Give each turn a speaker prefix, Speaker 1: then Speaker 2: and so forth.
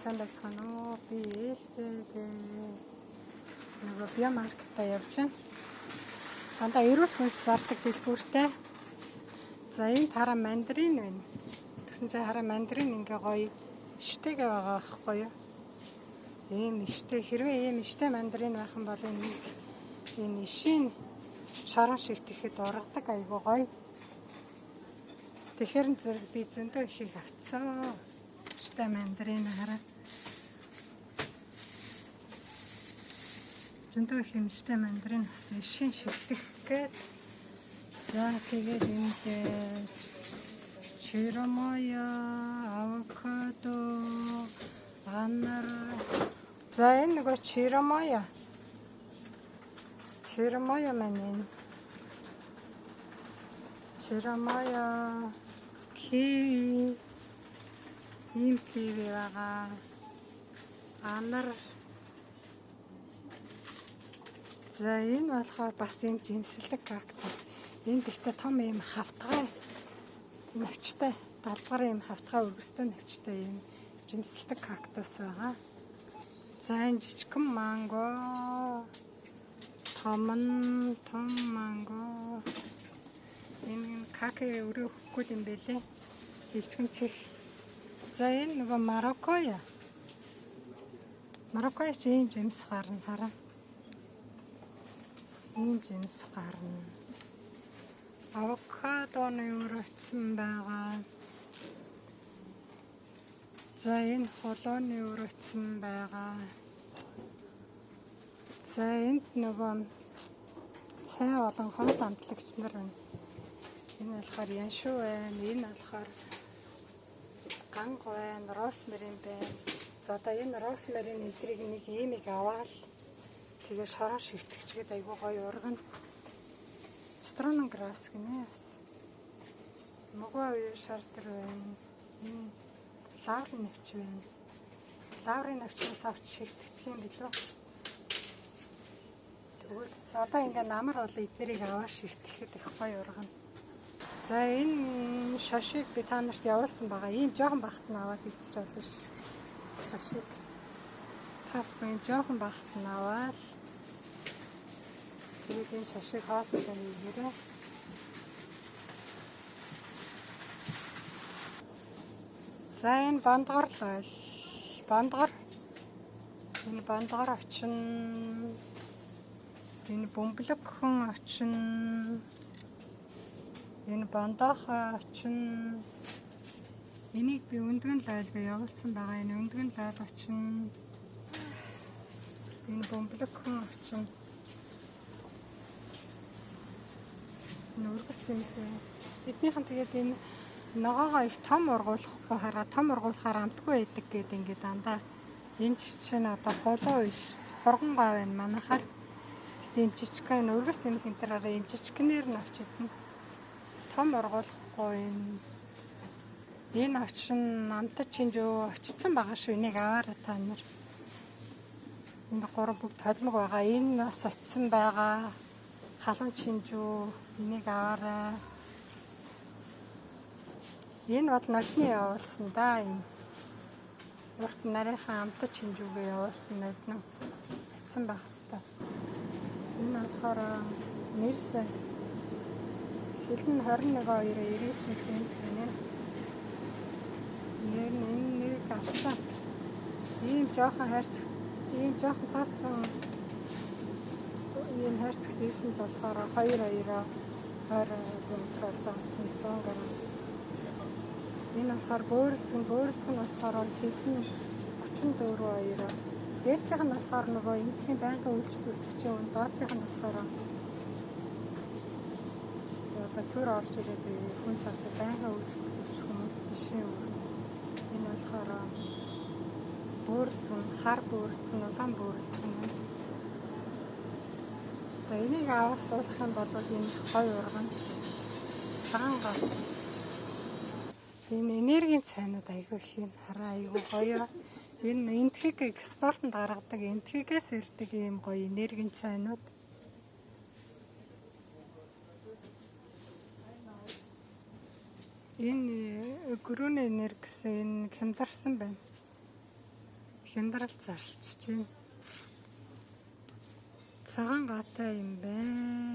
Speaker 1: сайн байцгаана уу? Би ээлтэйгээ нөгөө биомаркетаа явж байна. Дандаа эрүүл хүнс зардаг дэлгүүртэй. За энэ хараа мандарин байна. Тэгсэн чинь хараа мандарин ингээ гоё иштэйгээ байгаа байхгүй юу? Ийм иштэй хэрвээ ийм иштэй мандарин байх юм бол энэ ишийн шаран шиг тэгэхэд ургадаг айгуу гоё. Тэгэхээр зэрэг би зөндөө ихийг авцсан. Иштэй мандарин хараа. Зөндөө их юм иштэй мандарин авсан. Ишийн шигдэх гээд. За тэгээд ингээд чиромоя, авокадо, анар. За энэ нөгөө чиромоя. Чиромоя маань чиромоя киви ийм киви байгаа. Анар. За энэ болохоор бас ийм жимсэлэг кактус. Энэ гэхдээ том ийм хавтгай навчтай, далдгар ийм хавтгай өргөстэй навчтай ийм жимсэлдэг кактус байгаа. За энэ жижигхэн манго, том манго. Энэ каки өрөө хөхгүй юм бэлээ. Жижигхэн чих. За энэ нөгөө мароккоя. Мароккоя чи ийм жимс гарна хараа. Ийм жимс гарна. Авокадоны өрөөцсөн байгаа. За энэ холооны өрөөцсөн байгаа. За энд нөгөө цай болон хоол амтлагч нар байна. Энэ болохоор яншуу байна. Энэ болохоор ганг байна, розмарин байна. За одоо энэ розмарин энтрийг нэг иймийг аваад тэгээ шорон шигтгэжгээд айгуу гоё ургана. Стронон грасс гинэ бас. Могоо шартер байна. Энэ лаврын навч байна. Лаврын навчнаас авч шигтгэх юм билүү? Тэгвэл одоо ингээ намар бол эднэрийг аваад шигтгэхэд их гоё ургана. За энэ шошиг би та нарт явуулсан байгаа. Ийм жоохон багт нь аваад идчих болно ш. Шошиг. Тапын жоохон багт нь аваад тэгээд энэ шошиг хоолтой нэгээрээ. За энэ бандгар л байл. Бандгар. Энэ бандгар очин. Энэ бөмбөлөгхөн очин. Энэ бандах очин. Энийг би өндгөн лайлгаа явуулсан байгаа. Энэ өндгөн лайл очин. Энэ бөмбөлөгхөн очин. Энэ өргөс тэмхээ. Эднийхэн тэгээд энэ ногоогоо их том ургуулахгүй хараа том ургуулахаар амтгүй байдаг гэдэг ингээд дандаа энэ чинь одоо холоо биш хурган гоо байна манайхаар. Тэгээд энэ жижигхэн өргөс тэмх энэ тараараа энэ жижигхнэр нь авчидна. Том ургуулахгүй энэ очин амтад чинжөө очсон байгаа шүү. Энийг аваарай та нар. Энэ гурав бүгд толмог байгаа. Энэ бас очсон байгаа. Халуун чинжүү энийг аваарай. Энэ бол нодны явуулсан да энэ. Урт нарийнхаа амтад чинжүүгээ явуулсан нодно. Очсон байх хэвээр. Энэ болохоор нэрсэн хилэн 21.99 цент гинэ. Энэ нэг авсан. Ийм жоохон хайрцаг, ийм жоохон цаасан ийм хайрцаг хийсэн л болохоор 2.20 грамм болж байгаа чинь 100 г. Энэ болохоор бөөрөлцөг нь болохоор хилэн 34.2. Дээдлийнх нь болохоор нөгөө энэхийн байнгын үйлчлүүлэгчийн үн доотлийнх нь болохоор одоо төр орж ирээд хүн савтай байнгын үйлчлүүлэгч хүмүүс биш юм. Энэ болохоор бөөрөлцөг, хар бөөрөлцөг, улаан бөөрөлцөг юм. Одоо энийг аваад суулгах юм бол энэ гоё ургана. Цагаан гал. Энэ энергийн цайнууд айгүй их юм. Хараа айгүй гоё. Энэ энтхийг экспортод гаргадаг, энтхийгээс ирдэг ийм гоё энергийн цайнууд. Энэ гөрөөний энерги гэсэн энэ хямдарсан байна. хямдрал зарлчж байна. Цагаан гаатай юм байна.